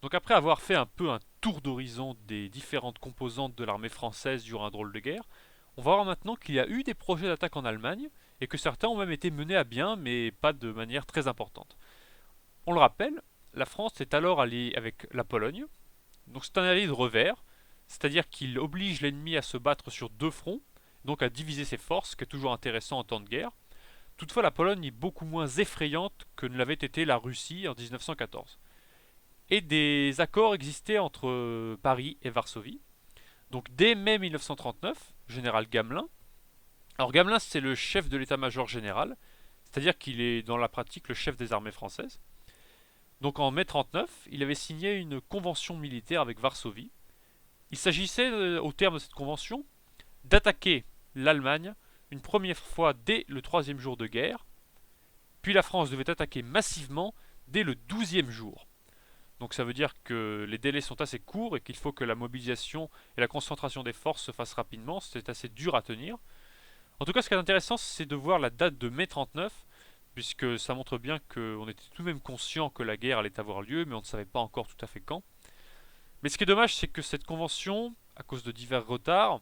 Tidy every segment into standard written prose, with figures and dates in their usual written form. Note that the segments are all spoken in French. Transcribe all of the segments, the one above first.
Donc après avoir fait un peu un tour d'horizon des différentes composantes de l'armée française durant un drôle de guerre, on va voir maintenant qu'il y a eu des projets d'attaque en Allemagne, et que certains ont même été menés à bien, mais pas de manière très importante. On le rappelle, la France est alors alliée avec la Pologne, donc c'est un allié de revers, c'est-à-dire qu'il oblige l'ennemi à se battre sur deux fronts, donc à diviser ses forces, ce qui est toujours intéressant en temps de guerre. Toutefois, la Pologne est beaucoup moins effrayante que ne l'avait été la Russie en 1914. Et des accords existaient entre Paris et Varsovie. Donc dès mai 1939, général Gamelin. Alors Gamelin, c'est le chef de l'état-major général, c'est-à-dire qu'il est dans la pratique le chef des armées françaises. Donc en mai 39, il avait signé une convention militaire avec Varsovie. Il s'agissait, au terme de cette convention, d'attaquer l'Allemagne une première fois dès le troisième jour de guerre, puis la France devait attaquer massivement dès le 12e jour. Donc ça veut dire que les délais sont assez courts et qu'il faut que la mobilisation et la concentration des forces se fassent rapidement. C'est assez dur à tenir. En tout cas, ce qui est intéressant, c'est de voir la date de mai 39, puisque ça montre bien qu'on était tout de même conscient que la guerre allait avoir lieu, mais on ne savait pas encore tout à fait quand. Mais ce qui est dommage, c'est que cette convention, à cause de divers retards,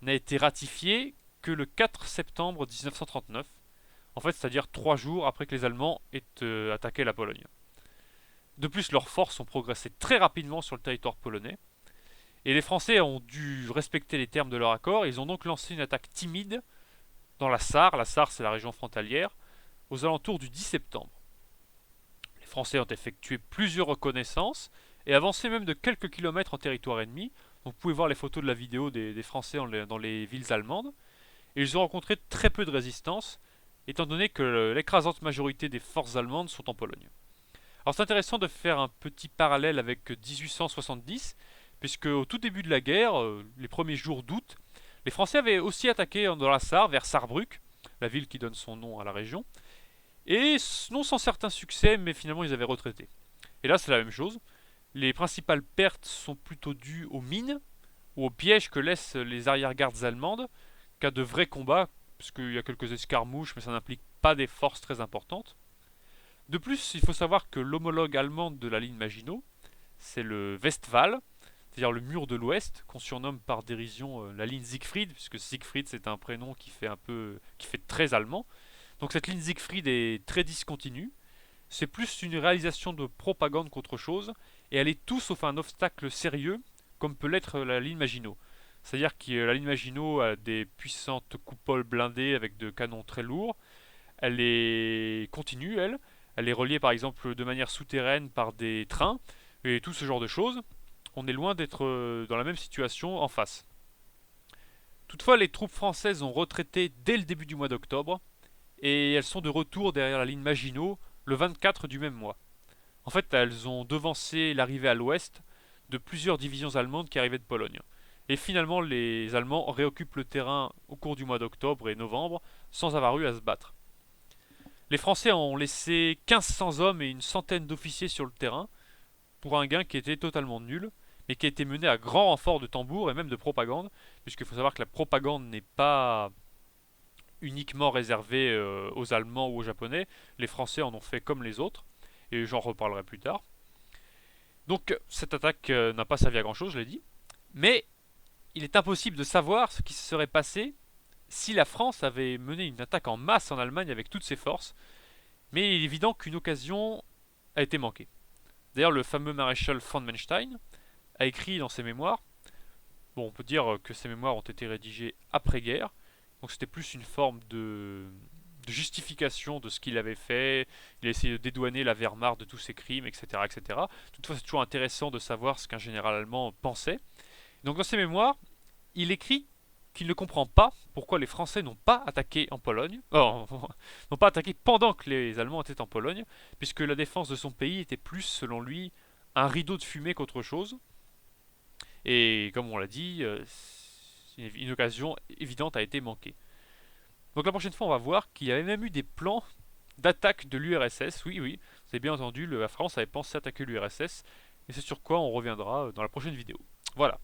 n'a été ratifiée que le 4 septembre 1939, en fait, c'est-à-dire 3 jours après que les Allemands aient attaqué la Pologne. De plus, leurs forces ont progressé très rapidement sur le territoire polonais, et les Français ont dû respecter les termes de leur accord. Ils ont donc lancé une attaque timide dans la Sarre. La Sarre, c'est la région frontalière, aux alentours du 10 septembre. Les Français ont effectué plusieurs reconnaissances et avancé même de quelques kilomètres en territoire ennemi. Donc vous pouvez voir les photos de la vidéo des Français dans les villes allemandes. Et ils ont rencontré très peu de résistance, étant donné que l'écrasante majorité des forces allemandes sont en Pologne. Alors c'est intéressant de faire un petit parallèle avec 1870, puisque au tout début de la guerre, les premiers jours d'août, les Français avaient aussi attaqué dans la Sarre, vers Sarrebruck, la ville qui donne son nom à la région, et non sans certain succès, mais finalement ils avaient retraité. Et là c'est la même chose. Les principales pertes sont plutôt dues aux mines ou aux pièges que laissent les arrière-gardes allemandes qu'à de vrais combats, puisqu'il y a quelques escarmouches, mais ça n'implique pas des forces très importantes. De plus, il faut savoir que l'homologue allemande de la ligne Maginot, c'est le Westwall, c'est-à-dire le mur de l'Ouest, qu'on surnomme par dérision la ligne Siegfried, puisque Siegfried c'est un prénom qui fait très allemand. Donc cette ligne Siegfried est très discontinue. C'est plus une réalisation de propagande qu'autre chose, et elle est tout sauf un obstacle sérieux, comme peut l'être la ligne Maginot. C'est-à-dire que la ligne Maginot a des puissantes coupoles blindées avec de canons très lourds. Elle est continue, elle. Elle est reliée par exemple de manière souterraine par des trains et tout ce genre de choses. On est loin d'être dans la même situation en face. Toutefois, les troupes françaises ont retraité dès le début du mois d'octobre et elles sont de retour derrière la ligne Maginot le 24 du même mois. En fait, elles ont devancé l'arrivée à l'ouest de plusieurs divisions allemandes qui arrivaient de Pologne. Et finalement, les Allemands réoccupent le terrain au cours du mois d'octobre et novembre sans avoir eu à se battre. Les Français ont laissé 1500 hommes et une centaine d'officiers sur le terrain pour un gain qui était totalement nul, mais qui a été mené à grand renfort de tambour et même de propagande, puisqu'il faut savoir que la propagande n'est pas uniquement réservée aux Allemands ou aux Japonais. Les Français en ont fait comme les autres, et j'en reparlerai plus tard. Donc cette attaque n'a pas servi à grand chose, je l'ai dit, mais il est impossible de savoir ce qui se serait passé si la France avait mené une attaque en masse en Allemagne avec toutes ses forces, mais il est évident qu'une occasion a été manquée. D'ailleurs, le fameux maréchal von Manstein a écrit dans ses mémoires, bon, on peut dire que ces mémoires ont été rédigées après-guerre, donc c'était plus une forme de justification de ce qu'il avait fait. Il a essayé de dédouaner la Wehrmacht de tous ses crimes, etc., etc. Toutefois, c'est toujours intéressant de savoir ce qu'un général allemand pensait. Donc, dans ses mémoires, il écrit qu'il ne comprend pas pourquoi les Français n'ont pas attaqué en Pologne, n'ont pas attaqué pendant que les Allemands étaient en Pologne, puisque la défense de son pays était plus, selon lui, un rideau de fumée qu'autre chose. Et comme on l'a dit, une occasion évidente a été manquée. Donc la prochaine fois, on va voir qu'il y avait même eu des plans d'attaque de l'URSS. Oui, oui, vous avez bien entendu, la France avait pensé attaquer l'URSS, et c'est sur quoi on reviendra dans la prochaine vidéo. Voilà.